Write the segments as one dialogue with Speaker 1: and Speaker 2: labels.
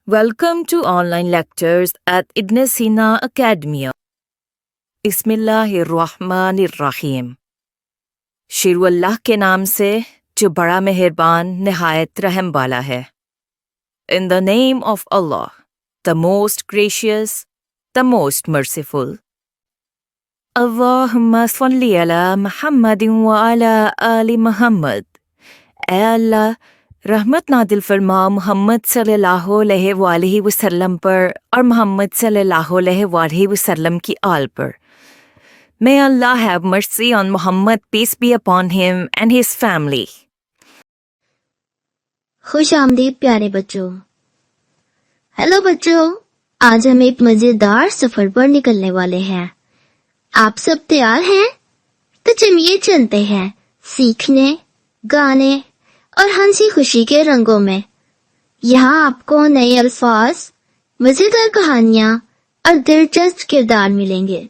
Speaker 1: Welcome to online lectures at Ibn Sina Academia. बिस्मिल्लाहिर्रहमानिर्रहीम। शुरू अल्लाह के नाम से जो बड़ा मेहरबान निहायत रहम वाला है। In the name of Allah, the most gracious, the most merciful. Allahumma salli ala Muhammadin wa ala ali Muhammad. ऐ अल्लाह रहमत नादिल फरमा मोहम्मद सल्लल्लाहु अलैहि वसल्लम पर और मोहम्मद सल्लल्लाहु अलैहि वसल्लम की आल पर. May Allah have mercy on Muhammad, peace be upon him and his family.
Speaker 2: खुश आमदीद प्यारे बच्चों। हेलो बच्चों, आज हम एक मजेदार सफर पर निकलने वाले हैं। आप सब तैयार हैं? तो चलिए चलते हैं सीखने, गाने और हंसी खुशी के रंगों में। यहाँ आपको नए अल्फाज, मजेदार कहानियाँ और दिलचस्प किरदार मिलेंगे।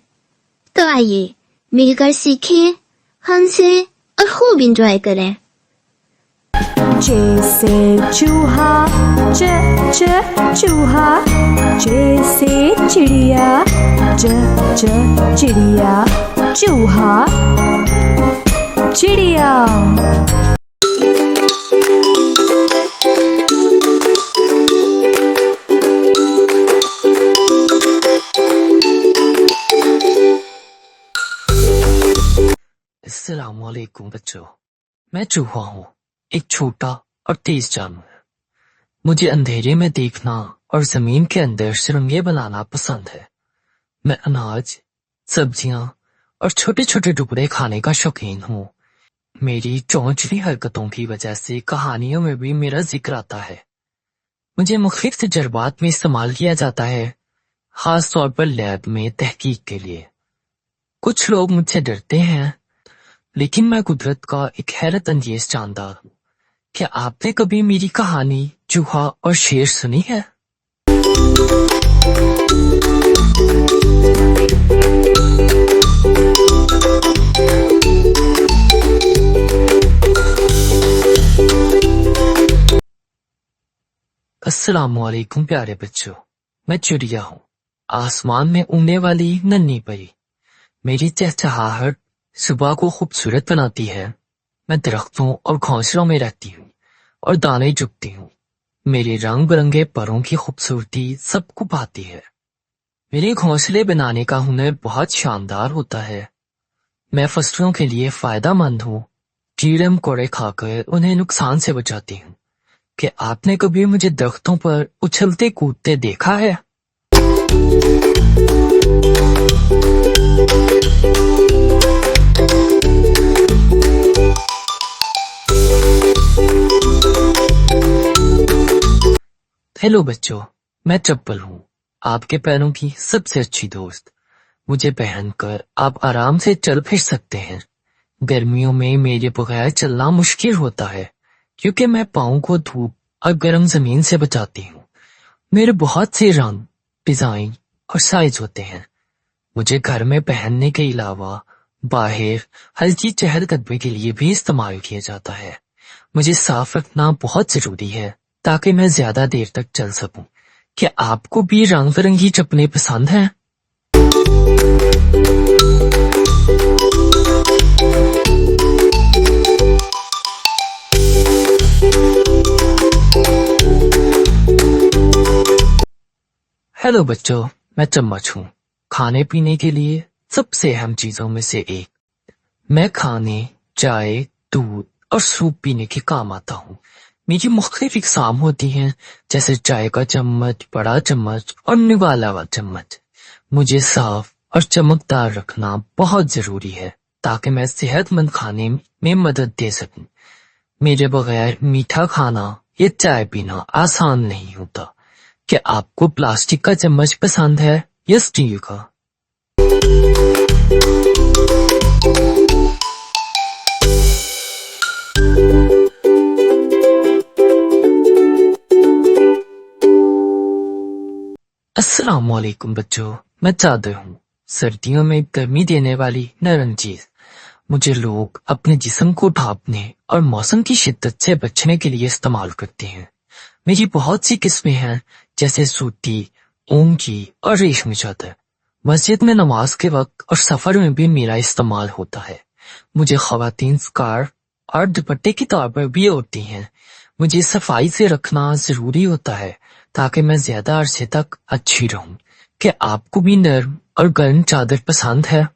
Speaker 2: तो आइए मिलकर सीखें, हंसें और खूब एंजॉय करें।
Speaker 3: जैसे चूहा चूहा, जैसे चिड़िया चिड़िया, चूहा चिड़िया।
Speaker 4: अस्सलाम वालेकुम बच्चों, मैं चूहा हूँ, एक छोटा और तेज जानवर। मुझे अंधेरे में देखना और जमीन के अंदर सुरंगें बनाना पसंद है। मैं अनाज, सब्जियां और छोटे छोटे टुकड़े खाने का शौकीन हूँ। मेरी चौंचली हरकतों की वजह से कहानियों में भी मेरा जिक्र आता है। मुझे मुख्तलिफ तजर्बात में इस्तेमाल किया जाता है, खास तौर पर लैब में तहकीक के लिए। कुछ लोग मुझसे डरते हैं, लेकिन मैं कुदरत का एक हैरत अंगेज जानदार हूँ। क्या आपने कभी मेरी कहानी चूहा और शेर सुनी है? अस्सलाम वालेकुम प्यारे बच्चों, मैं चिड़िया हूँ, आसमान में उड़ने वाली नन्ही परी। मेरी चहचहाहट सुबह को खूबसूरत बनाती है। मैं दरख्तों और घोंसलों में रहती हूँ और दाने चुगती हूँ। मेरे रंग बिरंगे परों की खूबसूरती सबको भाती है। मेरे घोंसले बनाने का हुनर बहुत शानदार होता है। मैं फसलों के लिए फायदेमंद हूँ। कीड़े मकोड़े खाकर उन्हें नुकसान से बचाती हूँ। क्या आपने कभी मुझे दरख्तों पर उछलते कूदते देखा है? हेलो बच्चों, मैं चप्पल हूँ, आपके पैरों की सबसे अच्छी दोस्त। मुझे पहनकर आप आराम से चल फिर सकते हैं। गर्मियों में मेरे बगैर चलना मुश्किल होता है, क्योंकि मैं पाँव को धूप और गर्म जमीन से बचाती हूँ। मेरे बहुत से रंग, डिजाइन और साइज होते हैं। मुझे घर में पहनने के अलावा बाहर हल्की चहलकदमी के लिए भी इस्तेमाल किया जाता है। मुझे साफ रखना बहुत जरूरी है ताकि मैं ज्यादा देर तक चल सकूं। क्या आपको भी रंग बिरंगी चप्पलें पसंद हैं? हेलो बच्चों, मैं चम्मच हूँ, खाने पीने के लिए सबसे अहम चीजों में से एक। मैं खाने, चाय, दूध और सूप पीने के काम आता हूँ। मेरी मुख्तलिफ इकसाम होती हैं, जैसे चाय का चम्मच, बड़ा चम्मच और निवाला हुआ चम्मच। मुझे साफ और चमकदार रखना बहुत जरूरी है ताकि मैं सेहतमंद खाने में मदद दे सकूं। मेरे बगैर मीठा खाना या चाय पीना आसान नहीं होता। क्या आपको प्लास्टिक का चम्मच पसंद है या स्टील का? अस्सलाम वालेकुम बच्चों, मैं चादर हूँ, सर्दियों में गर्मी देने वाली नरम चीज। मुझे लोग अपने जिस्म को ढांपने और मौसम की शिद्दत से बचने के लिए इस्तेमाल करते हैं। मेरी बहुत सी किस्में हैं, जैसे सूती, ऊन की और रेशमी चादर। मस्जिद में नमाज के वक्त और सफर में भी मेरा इस्तेमाल होता है। मुझे खवातीन स्कार्फ और दुपट्टे की तौर पर भी ओढ़ती हैं। मुझे सफाई से रखना जरूरी होता है ताकि मैं ज्यादा अरसे तक अच्छी रहूं। क्या आपको भी नर्म और गर्म चादर पसंद है?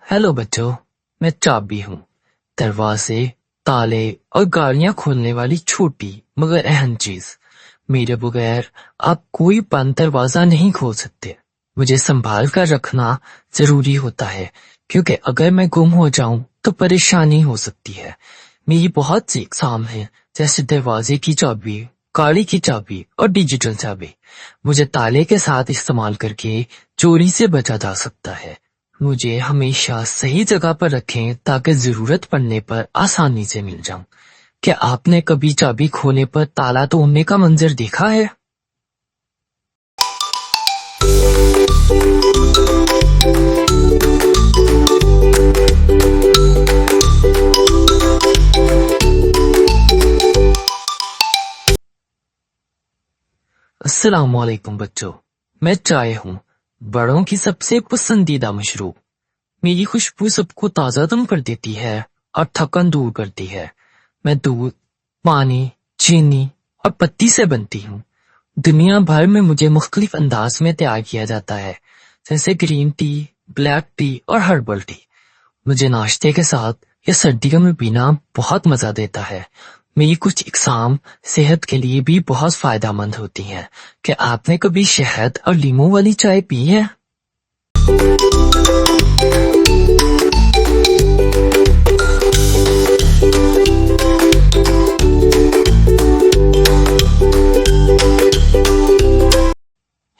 Speaker 4: हेलो बच्चों, मैं चाबी हूँ। दरवाजे, ताले और गाड़ियां खोलने वाली छोटी मगर अहम चीज। मेरे बगैर आप कोई बंद दरवाजा नहीं खोल सकते। मुझे संभाल कर रखना जरूरी होता है, क्योंकि अगर मैं गुम हो जाऊं तो परेशानी हो सकती है। मेरी बहुत सी इकसाम हैं, जैसे दरवाजे की चाबी, गाड़ी की चाबी और डिजिटल चाबी। मुझे ताले के साथ इस्तेमाल करके चोरी से बचा जा सकता है। मुझे हमेशा सही जगह पर रखें ताकि जरूरत पड़ने पर आसानी से मिल जाऊं। क्या आपने कभी चाबी खोने पर ताला तोड़ने का मंजर देखा है? अस्सलाम वालेकुम बच्चों, मैं चाय हूँ, बड़ों की सबसे पसंदीदा मशरूब। मेरी खुशबू सबको ताजा दम कर देती है और थकन दूर करती है। मैं दूध, पानी, चीनी और पत्ती से बनती हूँ। दुनिया भर में मुझे मुख्तलिफ अंदाज में तैयार किया जाता है, जैसे ग्रीन टी, ब्लैक टी और हर्बल टी। मुझे नाश्ते के साथ या सर्दियों में पीना बहुत मजा देता है। मेरी कुछ इकसाम सेहत के लिए भी बहुत फायदेमंद होती हैं। क्या आपने कभी शहद और लीमू वाली चाय पी है?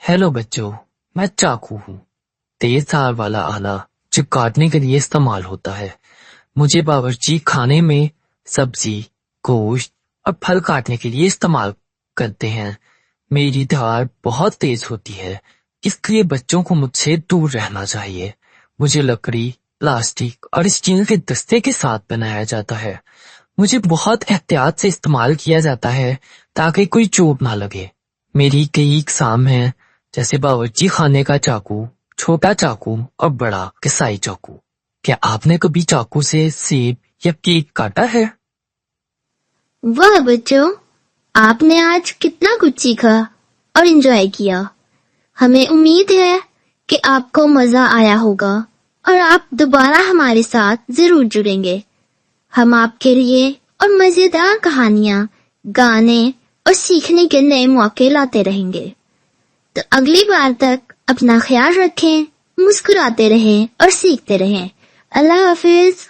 Speaker 4: हेलो बच्चों, मैं चाकू हूँ, तेज धार वाला आला जो काटने के लिए इस्तेमाल होता है। मुझे बावर्ची खाने में सब्जी, गोश्त और फल काटने के लिए इस्तेमाल करते हैं। मेरी धार बहुत तेज होती है, इसलिए बच्चों को मुझसे दूर रहना चाहिए। मुझे लकड़ी, प्लास्टिक और स्टील के दस्ते के साथ बनाया जाता है। मुझे बहुत एहतियात से इस्तेमाल किया जाता है ताकि कोई चोट ना लगे। मेरी कई इकसाम हैं, जैसे बावर्ची खाने का चाकू, छोटा चाकू और बड़ा किसाई चाकू। क्या आपने कभी चाकू से सेब या केक काटा है?
Speaker 2: वाह बच्चों, आपने आज कितना कुछ सीखा और एंजॉय किया। हमें उम्मीद है कि आपको मजा आया होगा और आप दोबारा हमारे साथ जरूर जुड़ेंगे। हम आपके लिए और मजेदार कहानियां, गाने और सीखने के नए मौके लाते रहेंगे। तो अगली बार तक अपना ख्याल रखें, मुस्कुराते रहें और सीखते रहें। अल्लाह हाफिज।